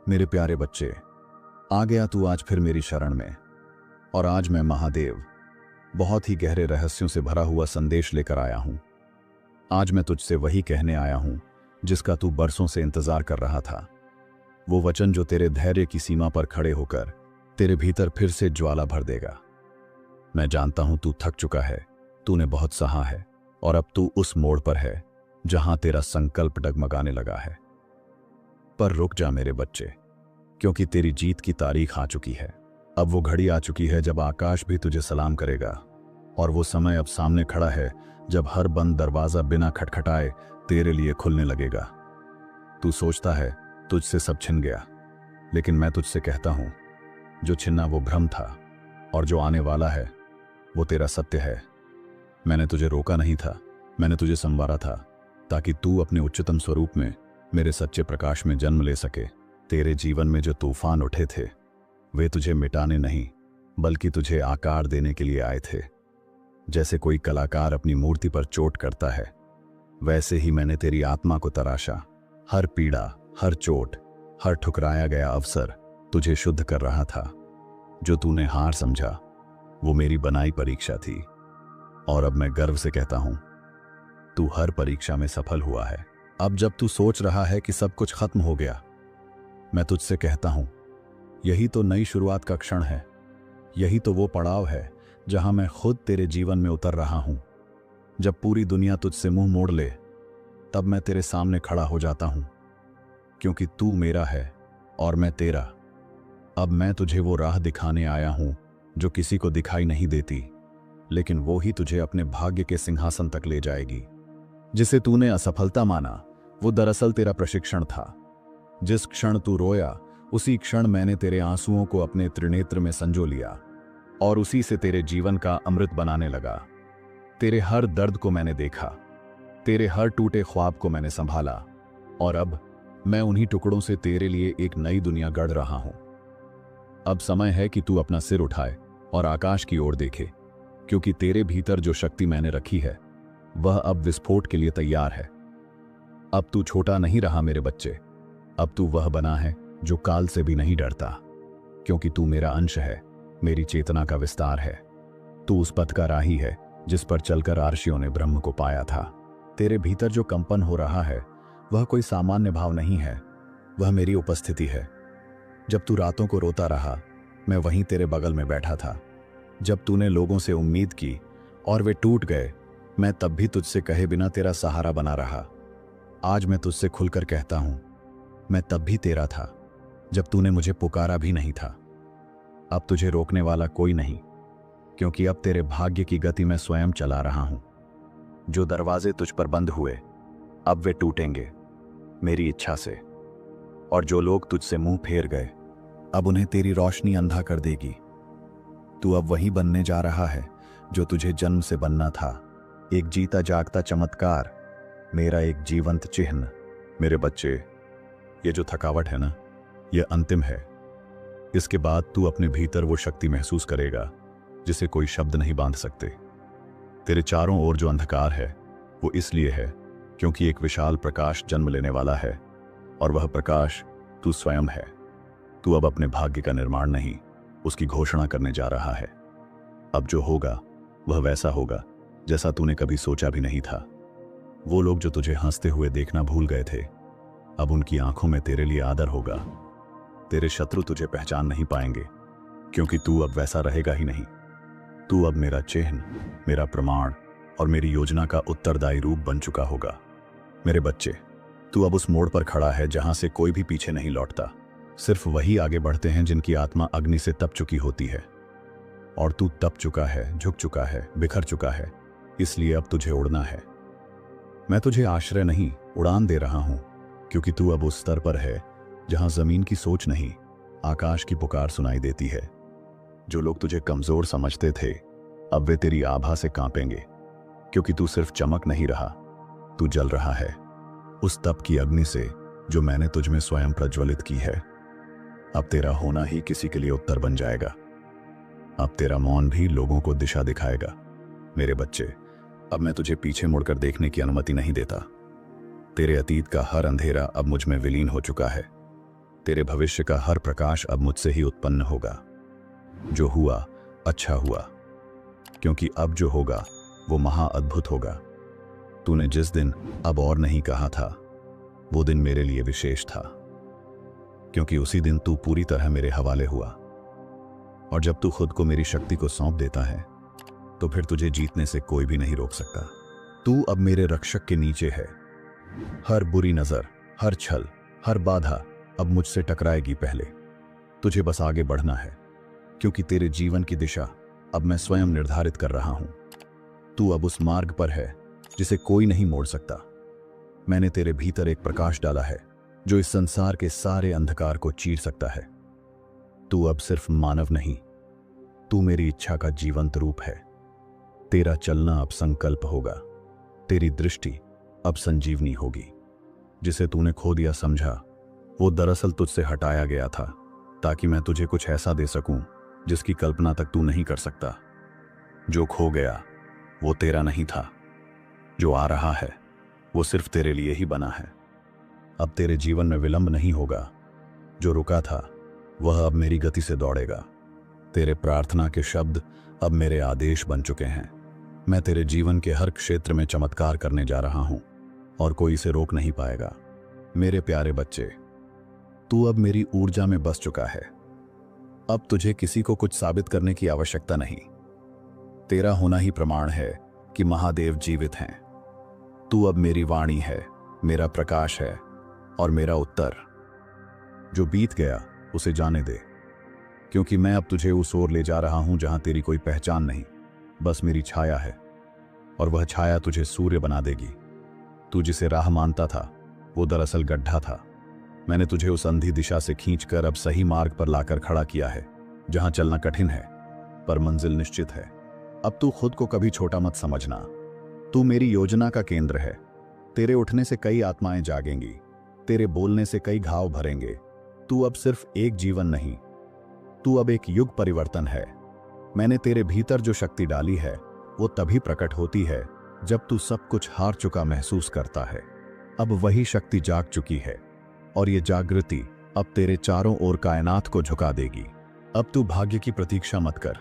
मेरे प्यारे बच्चे, आ गया तू आज फिर मेरी शरण में। और आज मैं महादेव बहुत ही गहरे रहस्यों से भरा हुआ संदेश लेकर आया हूं। आज मैं तुझसे वही कहने आया हूं जिसका तू बरसों से इंतजार कर रहा था। वो वचन जो तेरे धैर्य की सीमा पर खड़े होकर तेरे भीतर फिर से ज्वाला भर देगा। मैं जानता हूं तू थक चुका है, तूने बहुत सहा है और अब तू उस मोड़ पर है जहां तेरा संकल्प डगमगाने लगा है। पर रुक जा मेरे बच्चे, क्योंकि तेरी जीत की तारीख आ चुकी है। अब वो घड़ी आ चुकी है जब आकाश भी तुझे सलाम करेगा, और वो समय अब सामने खड़ा है जब हर बंद दरवाजा बिना खटखटाए तेरे लिए खुलने लगेगा। तू सोचता है तुझसे सब छिन गया, लेकिन मैं तुझसे कहता हूं, जो छिन्ना वो भ्रम था और जो आने वाला है वो तेरा सत्य है। मैंने तुझे रोका नहीं था, मैंने तुझे संवारा था, ताकि तू अपने उच्चतम स्वरूप में मेरे सच्चे प्रकाश में जन्म ले सके। तेरे जीवन में जो तूफान उठे थे वे तुझे मिटाने नहीं बल्कि तुझे आकार देने के लिए आए थे। जैसे कोई कलाकार अपनी मूर्ति पर चोट करता है, वैसे ही मैंने तेरी आत्मा को तराशा। हर पीड़ा, हर चोट, हर ठुकराया गया अवसर तुझे शुद्ध कर रहा था। जो तूने हार समझा वो मेरी बनाई परीक्षा थी, और अब मैं गर्व से कहता हूं, तू हर परीक्षा में सफल हुआ है। अब जब तू सोच रहा है कि सब कुछ खत्म हो गया, मैं तुझसे कहता हूं, यही तो नई शुरुआत का क्षण है। यही तो वो पड़ाव है जहां मैं खुद तेरे जीवन में उतर रहा हूं। जब पूरी दुनिया तुझसे मुंह मोड़ ले, तब मैं तेरे सामने खड़ा हो जाता हूं, क्योंकि तू मेरा है और मैं तेरा। अब मैं तुझे वो राह दिखाने आया हूं जो किसी को दिखाई नहीं देती, लेकिन वो ही तुझे अपने भाग्य के सिंहासन तक ले जाएगी। जिसे तूने असफलता माना, वो दरअसल तेरा प्रशिक्षण था। जिस क्षण तू रोया, उसी क्षण मैंने तेरे आंसुओं को अपने त्रिनेत्र में संजो लिया, और उसी से तेरे जीवन का अमृत बनाने लगा। तेरे हर दर्द को मैंने देखा, तेरे हर टूटे ख्वाब को मैंने संभाला, और अब मैं उन्हीं टुकड़ों से तेरे लिए एक नई दुनिया गढ़ रहा हूं। अब समय है कि तू अपना सिर उठाए और आकाश की ओर देखे, क्योंकि तेरे भीतर जो शक्ति मैंने रखी है वह अब विस्फोट के लिए तैयार है। अब तू छोटा नहीं रहा मेरे बच्चे, अब तू वह बना है जो काल से भी नहीं डरता, क्योंकि तू मेरा अंश है, मेरी चेतना का विस्तार है। तू उस पथ का राही है जिस पर चलकर आर्षियों ने ब्रह्म को पाया था। तेरे भीतर जो कंपन हो रहा है वह कोई सामान्य भाव नहीं है, वह मेरी उपस्थिति है। जब तू रातों को रोता रहा, मैं वहीं तेरे बगल में बैठा था। जब तूने लोगों से उम्मीद की और वे टूट गए, मैं तब भी तुझसे कहे बिना तेरा सहारा बना रहा। आज मैं तुझसे खुलकर कहता हूं, मैं तब भी तेरा था जब तूने मुझे पुकारा भी नहीं था। अब तुझे रोकने वाला कोई नहीं, क्योंकि अब तेरे भाग्य की गति मैं स्वयं चला रहा हूं। जो दरवाजे तुझ पर बंद हुए, अब वे टूटेंगे मेरी इच्छा से, और जो लोग तुझसे मुंह फेर गए, अब उन्हें तेरी रोशनी अंधा कर देगी। तू अब वही बनने जा रहा है जो तुझे जन्म से बनना था, एक जीता जागता चमत्कार, मेरा एक जीवंत चिन्ह। मेरे बच्चे, ये जो थकावट है ना, ये अंतिम है। इसके बाद तू अपने भीतर वो शक्ति महसूस करेगा जिसे कोई शब्द नहीं बांध सकते। तेरे चारों ओर जो अंधकार है वो इसलिए है क्योंकि एक विशाल प्रकाश जन्म लेने वाला है, और वह प्रकाश तू स्वयं है। तू अब अपने भाग्य का निर्माण नहीं, उसकी घोषणा करने जा रहा है। अब जो होगा वह वैसा होगा जैसा तूने कभी सोचा भी नहीं था। वो लोग जो तुझे हंसते हुए देखना भूल गए थे, अब उनकी आंखों में तेरे लिए आदर होगा। तेरे शत्रु तुझे पहचान नहीं पाएंगे, क्योंकि तू अब वैसा रहेगा ही नहीं। तू अब मेरा चिन्ह, मेरा प्रमाण और मेरी योजना का उत्तरदायी रूप बन चुका होगा। मेरे बच्चे, तू अब उस मोड़ पर खड़ा है जहां से कोई भी पीछे नहीं लौटता। सिर्फ वही आगे बढ़ते हैं जिनकी आत्मा अग्नि से तप चुकी होती है, और तू तप चुका है, झुक चुका है, बिखर चुका है, इसलिए अब तुझे उड़ना है। मैं तुझे आश्रय नहीं, उड़ान दे रहा हूं, क्योंकि तू अब उस स्तर पर है जहां जमीन की सोच नहीं, आकाश की पुकार सुनाई देती है। जो लोग तुझे कमजोर समझते थे, अब वे तेरी आभा से कांपेंगे, क्योंकि तू सिर्फ चमक नहीं रहा, तू जल रहा है उस तप की अग्नि से जो मैंने तुझ में स्वयं प्रज्वलित की है। अब तेरा होना ही किसी के लिए उत्तर बन जाएगा। अब तेरा मौन भी लोगों को दिशा दिखाएगा। मेरे बच्चे, अब मैं तुझे पीछे मुड़कर देखने की अनुमति नहीं देता। तेरे अतीत का हर अंधेरा अब मुझ में विलीन हो चुका है। तेरे भविष्य का हर प्रकाश अब मुझसे ही उत्पन्न होगा। जो हुआ अच्छा हुआ, क्योंकि अब जो होगा वो महाअद्भुत होगा। तूने जिस दिन अब और नहीं कहा था, वो दिन मेरे लिए विशेष था, क्योंकि उसी दिन तू पूरी तरह मेरे हवाले हुआ। और जब तू खुद को मेरी शक्ति को सौंप देता है, तो फिर तुझे जीतने से कोई भी नहीं रोक सकता। तू अब मेरे रक्षक के नीचे है। हर बुरी नजर, हर छल, हर बाधा अब मुझसे टकराएगी पहले। तुझे बस आगे बढ़ना है, क्योंकि तेरे जीवन की दिशा अब मैं स्वयं निर्धारित कर रहा हूं। तू अब उस मार्ग पर है जिसे कोई नहीं मोड़ सकता। मैंने तेरे भीतर एक प्रकाश डाला है जो इस संसार के सारे अंधकार को चीर सकता है। तू अब सिर्फ मानव नहीं, तू मेरी इच्छा का जीवंत रूप है। तेरा चलना अब संकल्प होगा, तेरी दृष्टि अब संजीवनी होगी। जिसे तूने खो दिया समझा, वो दरअसल तुझसे हटाया गया था, ताकि मैं तुझे कुछ ऐसा दे सकूं जिसकी कल्पना तक तू नहीं कर सकता। जो खो गया वो तेरा नहीं था, जो आ रहा है वो सिर्फ तेरे लिए ही बना है। अब तेरे जीवन में विलंब नहीं होगा। जो रुका था वह अब मेरी गति से दौड़ेगा। तेरे प्रार्थना के शब्द अब मेरे आदेश बन चुके हैं। मैं तेरे जीवन के हर क्षेत्र में चमत्कार करने जा रहा हूं और कोई इसे रोक नहीं पाएगा। मेरे प्यारे बच्चे, तू अब मेरी ऊर्जा में बस चुका है। अब तुझे किसी को कुछ साबित करने की आवश्यकता नहीं। तेरा होना ही प्रमाण है कि महादेव जीवित हैं। तू अब मेरी वाणी है, मेरा प्रकाश है और मेरा उत्तर। जो बीत गया उसे जाने दे, क्योंकि मैं अब तुझे उस ओर ले जा रहा हूं जहां तेरी कोई पहचान नहीं, बस मेरी छाया है। और वह छाया तुझे सूर्य बना देगी। तू जिसे राह मानता था वो दरअसल गड्ढा था। मैंने तुझे उस अंधी दिशा से खींचकर अब सही मार्ग पर लाकर खड़ा किया है, जहां चलना कठिन है पर मंजिल निश्चित है। अब तू खुद को कभी छोटा मत समझना। तू मेरी योजना का केंद्र है। तेरे उठने से कई आत्माएं जागेंगी, तेरे बोलने से कई घाव भरेंगे। तू अब सिर्फ एक जीवन नहीं, तू अब एक युग परिवर्तन है। मैंने तेरे भीतर जो शक्ति डाली है वो तभी प्रकट होती है जब तू सब कुछ हार चुका महसूस करता है। अब वही शक्ति जाग चुकी है और ये जागृति अब तेरे चारों ओर कायनात को झुका देगी। अब तू भाग्य की प्रतीक्षा मत कर,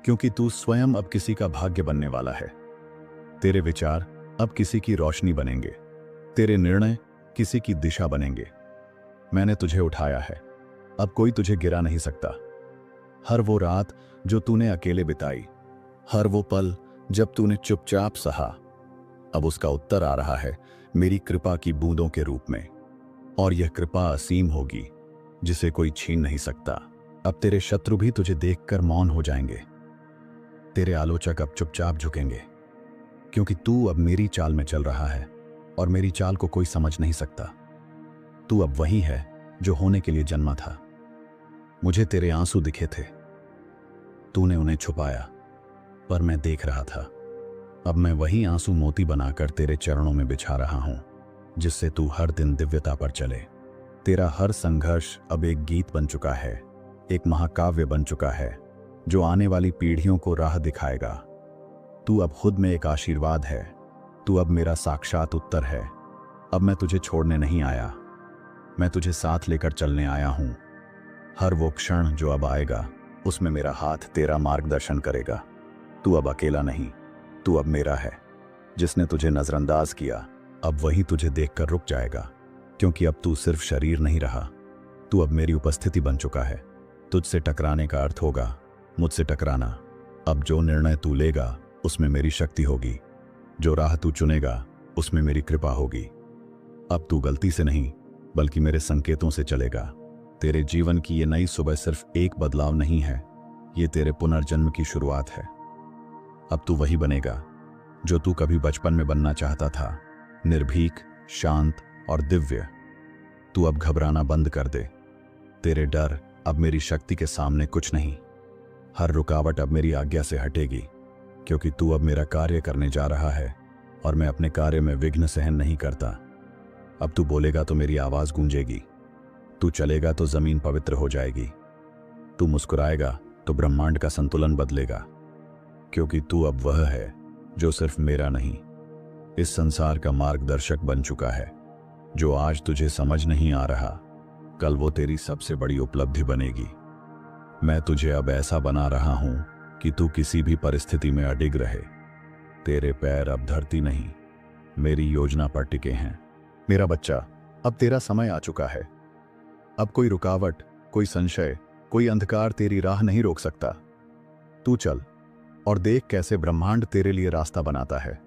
क्योंकि तू स्वयं अब किसी का भाग्य बनने वाला है। तेरे विचार अब किसी की रोशनी बनेंगे, तेरे निर्णय किसी की दिशा बनेंगे। मैंने तुझे उठाया है, अब कोई तुझे गिरा नहीं सकता। हर वो रात जो तूने अकेले बिताई, हर वो पल जब तूने चुपचाप सहा, अब उसका उत्तर आ रहा है मेरी कृपा की बूंदों के रूप में। और यह कृपा असीम होगी, जिसे कोई छीन नहीं सकता। अब तेरे शत्रु भी तुझे देखकर मौन हो जाएंगे, तेरे आलोचक अब चुपचाप झुकेंगे, क्योंकि तू अब मेरी चाल में चल रहा है और मेरी चाल को कोई समझ नहीं सकता। तू अब वही है जो होने के लिए जन्मा था। मुझे तेरे आंसू दिखे थे, तूने उन्हें छुपाया, पर मैं देख रहा था। अब मैं वही आंसू मोती बनाकर तेरे चरणों में बिछा रहा हूं, जिससे तू हर दिन दिव्यता पर चले। तेरा हर संघर्ष अब एक गीत बन चुका है, एक महाकाव्य बन चुका है जो आने वाली पीढ़ियों को राह दिखाएगा। तू अब खुद में एक आशीर्वाद है, तू अब मेरा साक्षात उत्तर है। अब मैं तुझे छोड़ने नहीं आया, मैं तुझे साथ लेकर चलने आया हूं। हर वो क्षण जो अब आएगा उसमें मेरा हाथ तेरा मार्गदर्शन करेगा। तू अब अकेला नहीं, तू अब मेरा है। जिसने तुझे नजरअंदाज किया अब वही तुझे देखकर रुक जाएगा, क्योंकि अब तू सिर्फ शरीर नहीं रहा, तू अब मेरी उपस्थिति बन चुका है। तुझसे टकराने का अर्थ होगा मुझसे टकराना। अब जो निर्णय तू लेगा उसमें मेरी शक्ति होगी, जो राह तू चुनेगा उसमें मेरी कृपा होगी। अब तू गलती से नहीं बल्कि मेरे संकेतों से चलेगा। तेरे जीवन की ये नई सुबह सिर्फ एक बदलाव नहीं है, ये तेरे पुनर्जन्म की शुरुआत है। अब तू वही बनेगा जो तू कभी बचपन में बनना चाहता था, निर्भीक, शांत और दिव्य। तू अब घबराना बंद कर दे। तेरे डर अब मेरी शक्ति के सामने कुछ नहीं। हर रुकावट अब मेरी आज्ञा से हटेगी, क्योंकि तू अब मेरा कार्य करने जा रहा है और मैं अपने कार्य में विघ्न सहन नहीं करता। अब तू बोलेगा तो मेरी आवाज गूंजेगी, तू चलेगा तो जमीन पवित्र हो जाएगी, तू मुस्कुराएगा तो ब्रह्मांड का संतुलन बदलेगा, क्योंकि तू अब वह है जो सिर्फ मेरा नहीं, इस संसार का मार्गदर्शक बन चुका है। जो आज तुझे समझ नहीं आ रहा कल वो तेरी सबसे बड़ी उपलब्धि बनेगी। मैं तुझे अब ऐसा बना रहा हूं कि तू किसी भी परिस्थिति में अडिग रहे। तेरे पैर अब धरती नहीं, मेरी योजना पर टिके हैं। मेरा बच्चा, अब तेरा समय आ चुका है। अब कोई रुकावट, कोई संशय, कोई अंधकार तेरी राह नहीं रोक सकता। तू चल और देख कैसे ब्रह्मांड तेरे लिए रास्ता बनाता है।